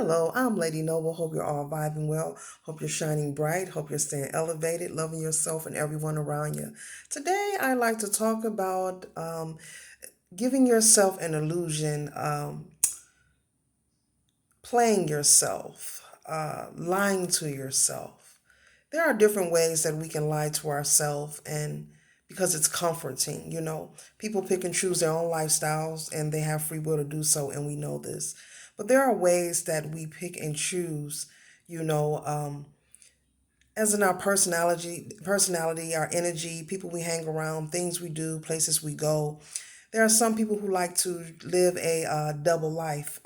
Hello, I'm Lady Noble. Hope you're all vibing well. Hope you're shining bright. Hope you're staying elevated, loving yourself and everyone around you. Today, I like to talk about giving yourself an illusion, playing yourself, lying to yourself. There are different ways that we can lie to ourselves, and because it's comforting, people pick and choose their own lifestyles and they have free will to do so, and we know this. But there are ways that we pick and choose, you know, um, as in our personality, our energy, people we hang around, things we do, places we go. There are some people who like to live a double life.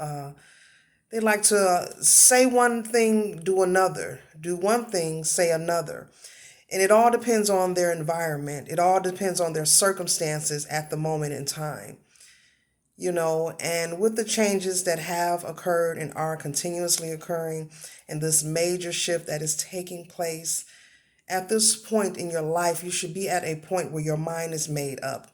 They like to say one thing, do another, do one thing, say another. And it all depends on their environment. It all depends on their circumstances at the moment in time. And with the changes that have occurred and are continuously occurring, and this major shift that is taking place, at this point in your life, you should be at a point where your mind is made up.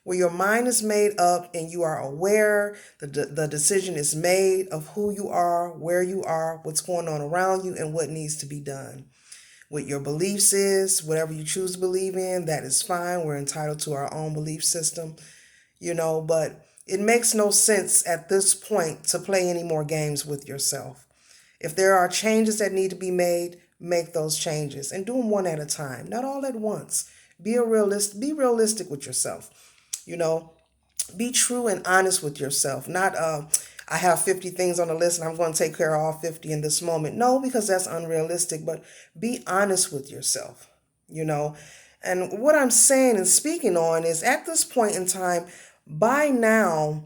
Where your mind is made up and you are aware, the decision is made of who you are, where you are, what's going on around you, and what needs to be done. What your beliefs is, whatever you choose to believe in, that is fine. We're entitled to our own belief system, but it makes no sense at this point to play any more games with yourself. If there are changes that need to be made, make those changes and do them one at a time, not all at once. Be realistic with yourself. You know, be true and honest with yourself. Not I have 50 things on the list and I'm going to take care of all 50 in this moment. No, because that's unrealistic, but be honest with yourself, you know. And what I'm saying and speaking on is at this point in time, by now,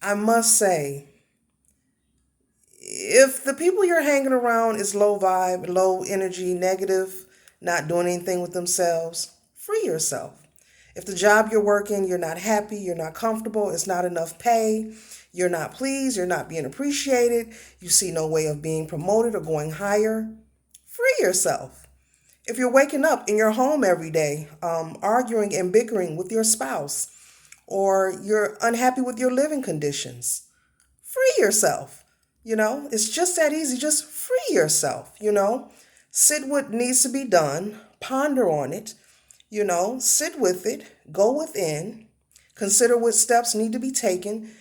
I must say, if the people you're hanging around is low vibe, low energy, negative, not doing anything with themselves, free yourself. If the job you're working, you're not happy, you're not comfortable, it's not enough pay, you're not pleased, you're not being appreciated, you see no way of being promoted or going higher, free yourself. If you're waking up in your home every day, arguing and bickering with your spouse, or you're unhappy with your living conditions, free yourself. It's just that easy. Just free yourself, Sit what needs to be done, ponder on it, sit with it, go within, consider what steps need to be taken,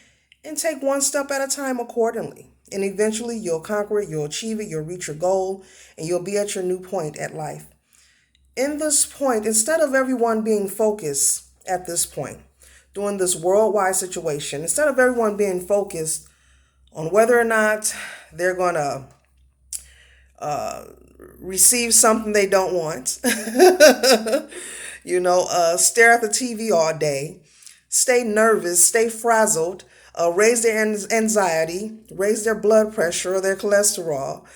and take one step at a time accordingly. And eventually you'll conquer it, you'll achieve it, you'll reach your goal, and you'll be at your new point at life. In this point, instead of everyone being focused at this point, during this worldwide situation, instead of everyone being focused on whether or not they're going to uh, receive something they don't want, stare at the TV all day, stay nervous, stay frazzled, raise their anxiety, raise their blood pressure or their cholesterol,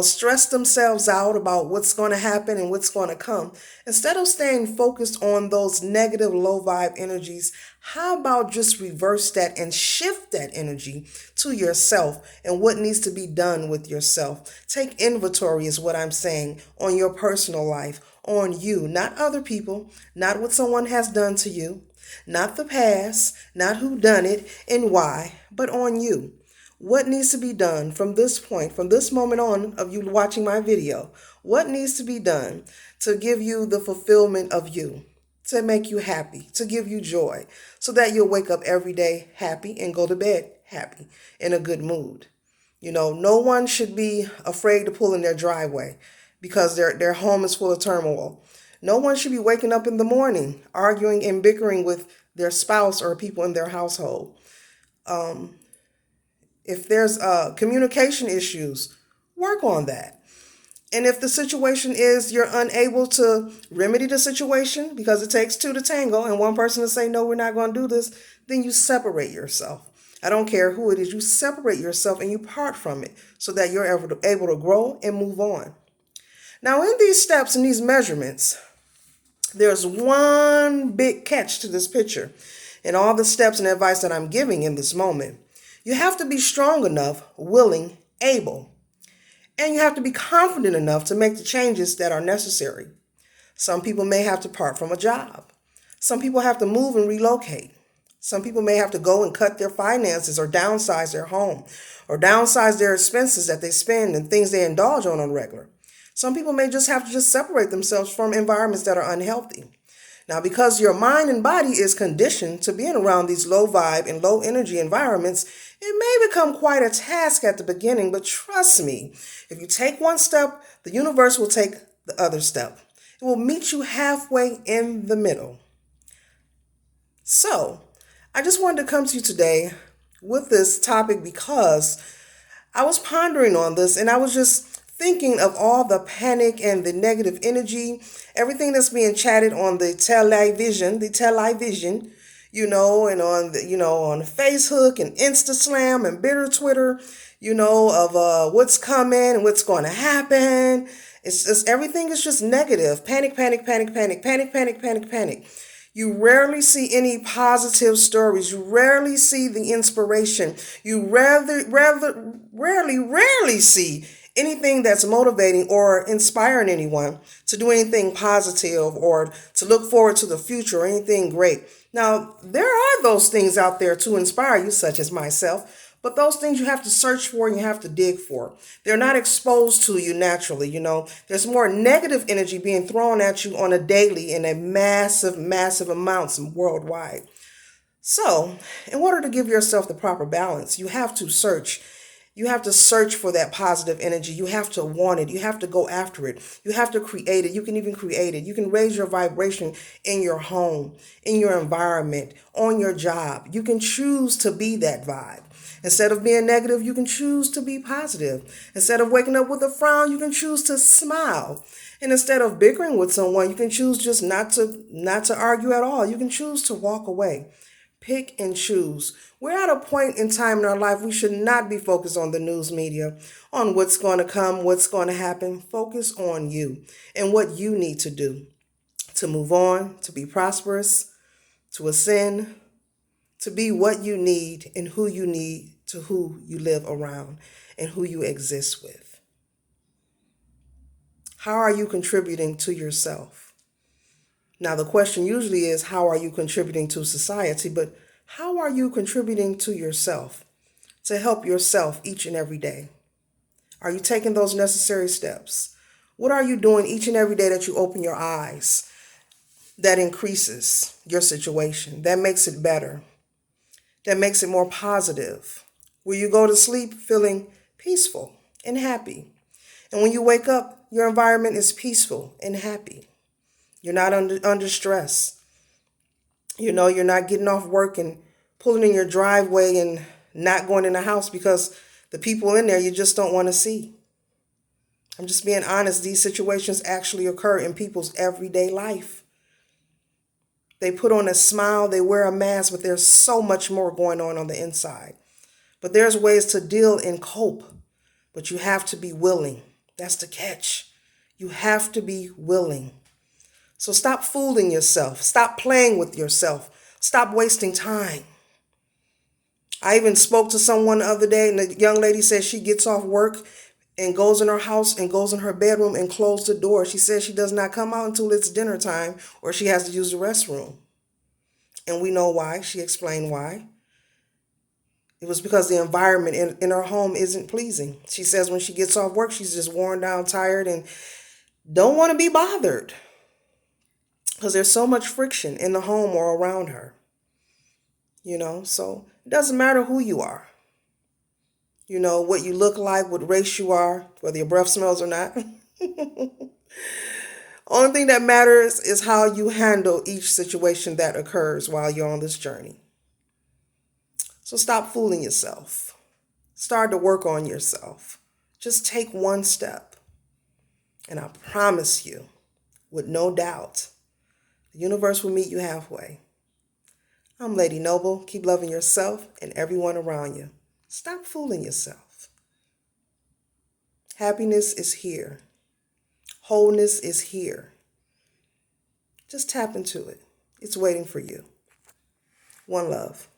stress themselves out about what's going to happen and what's going to come. Instead of staying focused on those negative, low vibe energies, how about just reverse that and shift that energy to yourself and what needs to be done with yourself? Take inventory, is what I'm saying, on your personal life, on you, not other people, not what someone has done to you, not the past, not who done it and why, but on you. What needs to be done from this point, from this moment on of you watching my video? What needs to be done to give you the fulfillment of you, to make you happy, to give you joy, so that you'll wake up every day happy and go to bed happy, in a good mood? No one should be afraid to pull in their driveway because their home is full of turmoil. No one should be waking up in the morning arguing and bickering with their spouse or people in their household. If there's communication issues, work on that. And if the situation is you're unable to remedy the situation because it takes two to tango and one person to say, no, we're not going to do this, then you separate yourself. I don't care who it is, you separate yourself and you part from it so that you're able to grow and move on. Now, in these steps and these measurements, there's one big catch to this picture and all the steps and advice that I'm giving in this moment. You have to be strong enough, willing, able, and you have to be confident enough to make the changes that are necessary. Some people may have to part from a job. Some people have to move and relocate. Some people may have to go and cut their finances or downsize their home or downsize their expenses that they spend and things they indulge on regular. Some people may just have to just separate themselves from environments that are unhealthy. Now, because your mind and body is conditioned to being around these low vibe and low energy environments, it may become quite a task at the beginning, but trust me, if you take one step, the universe will take the other step. It will meet you halfway in the middle. So, I just wanted to come to you today with this topic because I was pondering on this and I was just thinking of all the panic and the negative energy, everything that's being chatted on the television, and on on Facebook and Instaslam and bitter Twitter, of what's coming and what's going to happen. It's just everything is just negative. Panic, panic, panic, panic, panic, panic, panic, panic. You rarely see any positive stories. You rarely see the inspiration. You rarely see anything that's motivating or inspiring anyone to do anything positive or to look forward to the future or anything great. Now, there are those things out there to inspire you, such as myself, but those things you have to search for and you have to dig for. They're not exposed to you naturally. There's more negative energy being thrown at you on a daily in a massive, massive amounts worldwide. So, in order to give yourself the proper balance, you have to search. You have to search for that positive energy. You have to want it. You have to go after it. You have to create it. You can even create it. You can raise your vibration in your home, in your environment, on your job. You can choose to be that vibe. Instead of being negative, you can choose to be positive. Instead of waking up with a frown, you can choose to smile. And instead of bickering with someone, you can choose just not to argue at all. You can choose to walk away. Pick and choose. We're at a point in time in our life we should not be focused on the news media, on what's going to come, what's going to happen. Focus on you and what you need to do to move on, to be prosperous, to ascend, to be what you need and who you need to who you live around and who you exist with. How are you contributing to yourself? Now, the question usually is, how are you contributing to society? But how are you contributing to yourself to help yourself each and every day? Are you taking those necessary steps? What are you doing each and every day that you open your eyes that increases your situation, that makes it better, that makes it more positive? Where you go to sleep feeling peaceful and happy. And when you wake up, your environment is peaceful and happy. You're not under stress. You're not getting off work and pulling in your driveway and not going in the house because the people in there you just don't want to see. I'm just being honest. These situations actually occur in people's everyday life. They put on a smile, they wear a mask, but there's so much more going on the inside. But there's ways to deal and cope, but you have to be willing. That's the catch. You have to be willing. So stop fooling yourself. Stop playing with yourself. Stop wasting time. I even spoke to someone the other day, and the young lady said she gets off work and goes in her house and goes in her bedroom and closes the door. She says she does not come out until it's dinner time or she has to use the restroom. And we know why. She explained why. It was because the environment in her home isn't pleasing. She says when she gets off work, she's just worn down, tired, and don't want to be bothered because there's so much friction in the home or around her. So it doesn't matter who you are. What you look like, what race you are, whether your breath smells or not. Only thing that matters is how you handle each situation that occurs while you're on this journey. So stop fooling yourself. Start to work on yourself. Just take one step. And I promise you, with no doubt, the universe will meet you halfway. I'm Lady Noble. Keep loving yourself and everyone around you. Stop fooling yourself. Happiness is here. Wholeness is here. Just tap into it. It's waiting for you. One love.